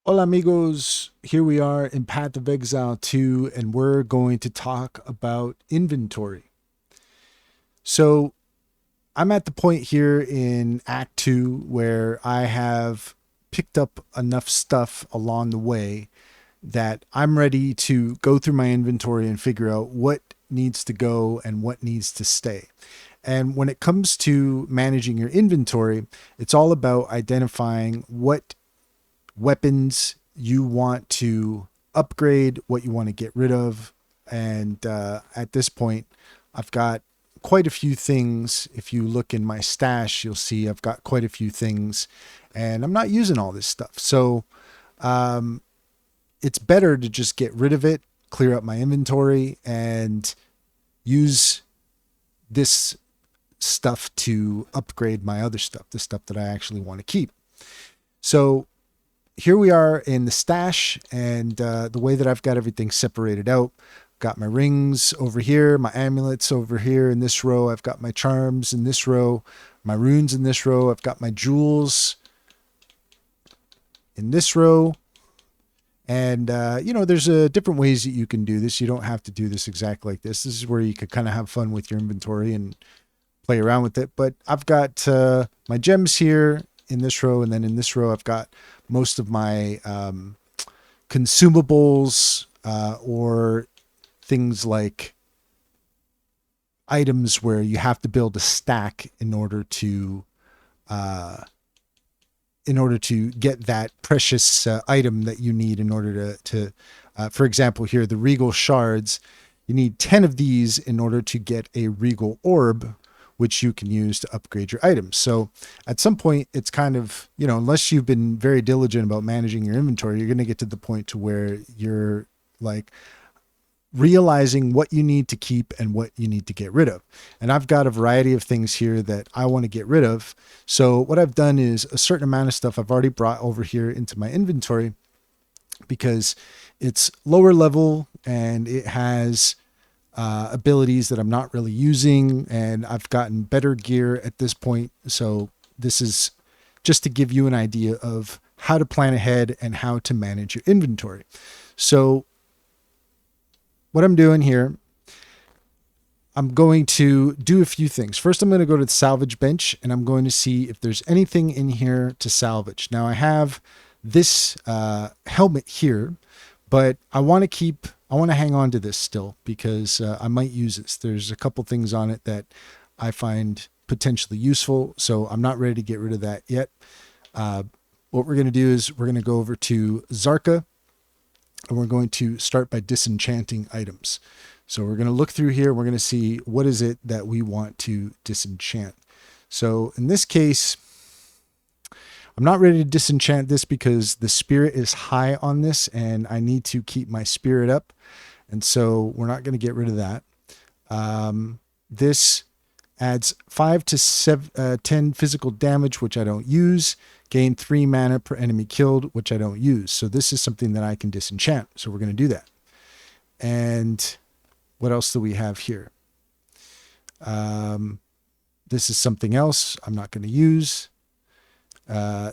Hola amigos, here we are in Path of Exile 2 and we're going to talk about inventory. So I'm at the point here in Act 2 where I have picked up enough stuff along the way that I'm ready to go through my inventory and figure out what needs to go and what needs to stay. And when it comes to managing your inventory, it's all about identifying what weapons you want to upgrade, what you want to get rid of. And at this point, I've got quite a few things. If you look in my stash, you'll see I've got quite a few things, and I'm not using all this stuff. So um, it's better to just get rid of it, clear up my inventory, and use this stuff to upgrade my other stuff, the stuff that I actually want to keep. So here we are in the stash, and the way that I've got everything separated out. Got my rings over here, my amulets over here in this row. I've got my charms in this row, my runes in this row. I've got my jewels in this row. And, there's different ways that you can do this. You don't have to do this exactly like this. This is where you could kind of have fun with your inventory and play around with it. But I've got my gems here in this row, and then in this row I've got most of my consumables or things like items where you have to build a stack uh, in order to get that precious item that you need in order to for example here, the regal shards. You need 10 of these in order to get a regal orb, which you can use to upgrade your items. So at some point, it's kind of, unless you've been very diligent about managing your inventory, you're going to get to the point to where you're like realizing what you need to keep and what you need to get rid of. And I've got a variety of things here that I want to get rid of. So what I've done is a certain amount of stuff I've already brought over here into my inventory because it's lower level and it has abilities that I'm not really using, and I've gotten better gear at this point. So this is just to give you an idea of how to plan ahead and how to manage your inventory. So what I'm doing here, I'm going to do a few things. First, I'm going to go to the salvage bench and I'm going to see if there's anything in here to salvage. Now I have this helmet here, but I want to hang on to this still because I might use this. There's a couple things on it that I find potentially useful, so I'm not ready to get rid of that yet. What we're going to do is we're going to go over to Zarka, and we're going to start by disenchanting items. So we're going to look through here. We're going to see what is it that we want to disenchant. So in this case, I'm not ready to disenchant this because the spirit is high on this and I need to keep my spirit up. And so we're not going to get rid of that. This adds 5 to 10 physical damage, which I don't use. Gain 3 mana per enemy killed, which I don't use. So this is something that I can disenchant. So we're going to do that. And what else do we have here? This is something else I'm not going to use.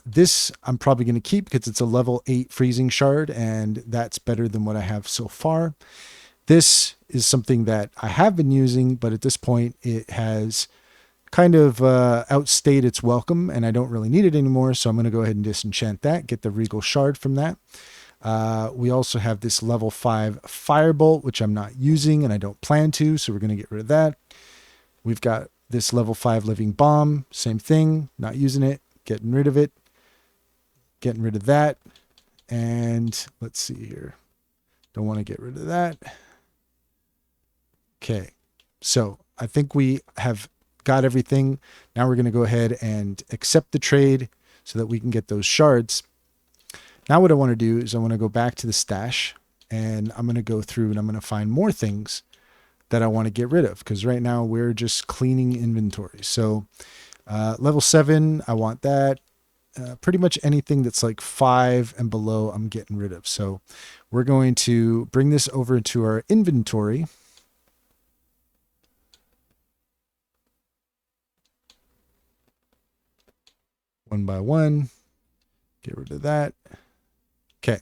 This I'm probably going to keep because it's a level 8 freezing shard, and that's better than what I have so far. This is something that I have been using, but at this point it has kind of outstayed its welcome and I don't really need it anymore. So I'm going to go ahead and disenchant that, get the regal shard from that. We also have this level 5 firebolt, which I'm not using and I don't plan to. So we're going to get rid of that. We've got this level 5 living bomb, same thing, not using it, getting rid of it, getting rid of that. And let's see here. Don't want to get rid of that. Okay. So I think we have got everything. Now we're going to go ahead and accept the trade so that we can get those shards. Now what I want to do is I want to go back to the stash and I'm going to go through and I'm going to find more things that I want to get rid of because right now we're just cleaning inventory. So level 7, I want that. Pretty much anything that's like 5 and below I'm getting rid of. So we're going to bring this over into our inventory. One by one, get rid of that. Okay,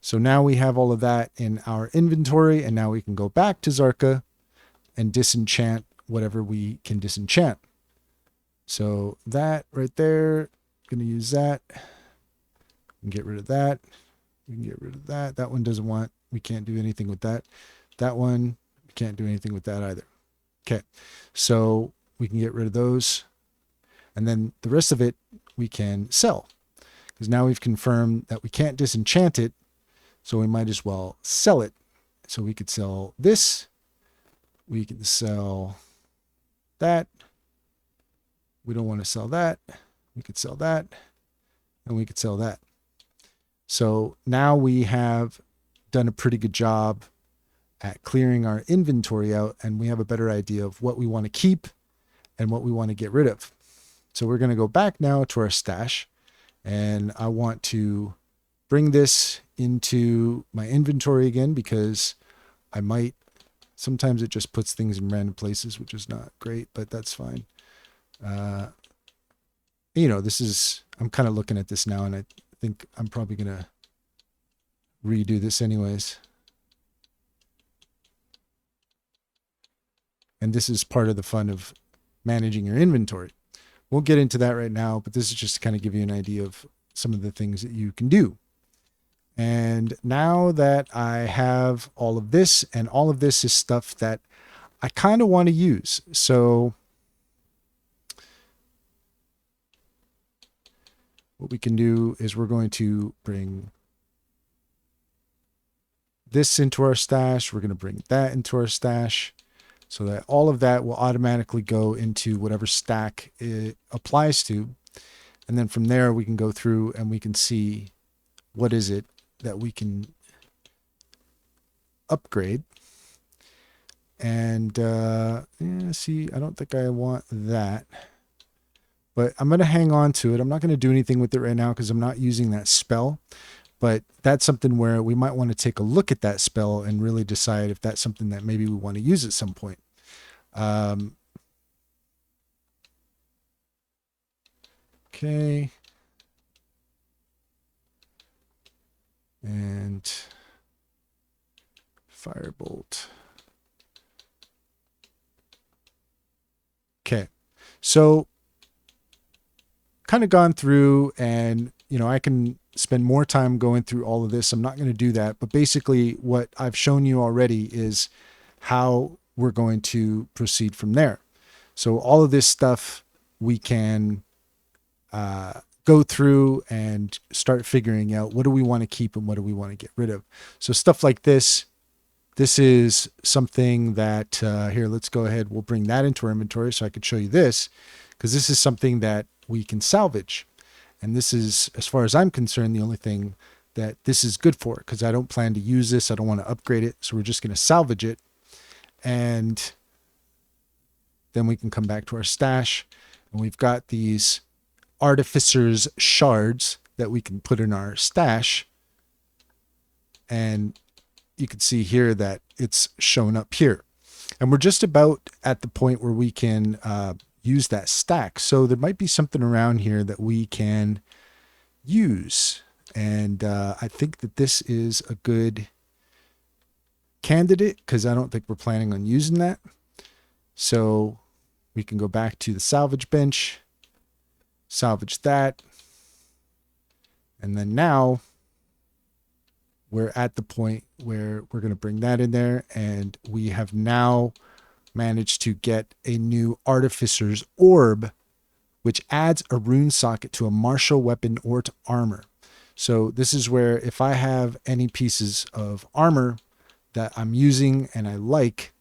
So now we have all of that in our inventory, and now we can go back to Zarka and disenchant whatever we can disenchant. So that right there, going to use that and get rid of that. We can get rid of that. That one doesn't want, we can't do anything with that. That one, we can't do anything with that either. Okay, so we can get rid of those. And then the rest of it we can sell, because now we've confirmed that we can't disenchant it, so we might as well sell it. So we could sell this, we can sell that, we don't want to sell that, we could sell that, and we could sell that. So now we have done a pretty good job at clearing our inventory out, and we have a better idea of what we want to keep and what we want to get rid of. So we're going to go back now to our stash, and I want to bring this into my inventory again, because I might, sometimes it just puts things in random places, which is not great, but that's fine. You know, this is, I'm kind of looking at this now, and I think I'm probably going to redo this anyways. And this is part of the fun of managing your inventory. We'll get into that right now, but this is just to kind of give you an idea of some of the things that you can do. And now that I have all of this, and all of this is stuff that I kind of want to use. So what we can do is we're going to bring this into our stash. We're going to bring that into our stash, so that all of that will automatically go into whatever stack it applies to. And then from there, we can go through and we can see what is it that we can upgrade. And see, I don't think I want that, but I'm going to hang on to it. I'm not going to do anything with it right now because I'm not using that spell. But that's something where we might want to take a look at that spell and really decide if that's something that maybe we want to use at some point. Okay. And firebolt. Okay. So kind of gone through, and you know, I can spend more time going through all of this. I'm not going to do that, but basically what I've shown you already is how we're going to proceed from there. So all of this stuff we can go through and start figuring out, what do we want to keep and what do we want to get rid of. So stuff like this is something that here, let's go ahead, we'll bring that into our inventory so I could show you this, because this is something that we can salvage. And this is, as far as I'm concerned, the only thing that this is good for, because I don't plan to use this. I don't want to upgrade it. So we're just going to salvage it. And then we can come back to our stash, and we've got these artificer's shards that we can put in our stash. And you can see here that it's shown up here. And we're just about at the point where we can use that stack. So there might be something around here that we can use. And I think that this is a good candidate, because I don't think we're planning on using that. So we can go back to the salvage bench, salvage that. And then now we're at the point where we're going to bring that in there, and we have now managed to get a new Artificer's Orb, which adds a rune socket to a martial weapon or to armor. So this is where if I have any pieces of armor that I'm using and I like,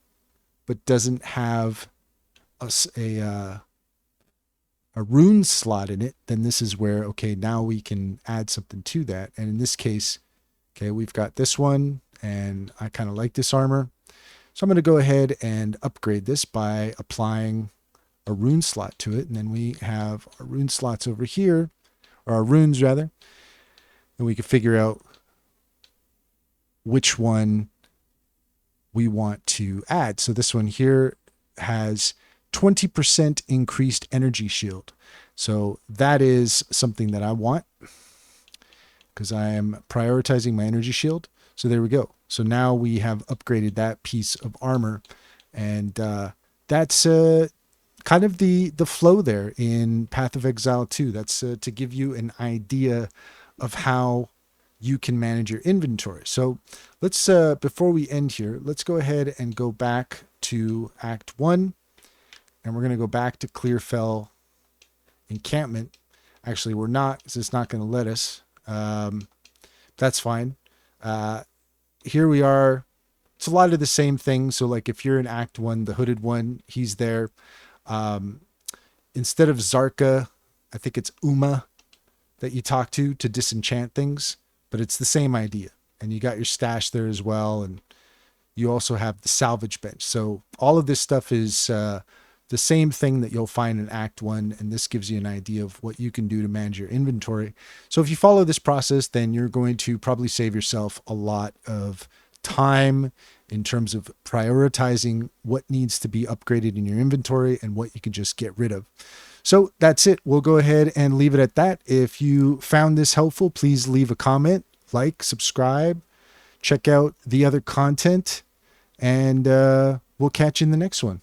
but doesn't have a rune slot in it, then this is where, okay, now we can add something to that. And in this case, okay, we've got this one, and I kind of like this armor. So I'm going to go ahead and upgrade this by applying a rune slot to it. And then we have our rune slots over here, or our runes rather. And we can figure out which one we want to add. So this one here has 20% increased energy shield. So that is something that I want. because I am prioritizing my energy shield. So there we go. So now we have upgraded that piece of armor, and that's kind of the flow there in Path of Exile 2. That's to give you an idea of how you can manage your inventory. So let's before we end here, let's go ahead and go back to Act 1, and we're going to go back to Clearfell encampment. Actually, we're not, because it's not going to let us. That's fine. Here we are. It's a lot of the same thing. So like if you're in Act 1, the hooded one, he's there. Instead of Zarka, I think it's Uma that you talk to disenchant things, but it's the same idea. And you got your stash there as well, and you also have the salvage bench. So all of this stuff is the same thing that you'll find in Act 1, and this gives you an idea of what you can do to manage your inventory. So if you follow this process, then you're going to probably save yourself a lot of time in terms of prioritizing what needs to be upgraded in your inventory and what you can just get rid of. So that's it. We'll go ahead and leave it at that. If you found this helpful, please leave a comment, like, subscribe, check out the other content, and we'll catch you in the next one.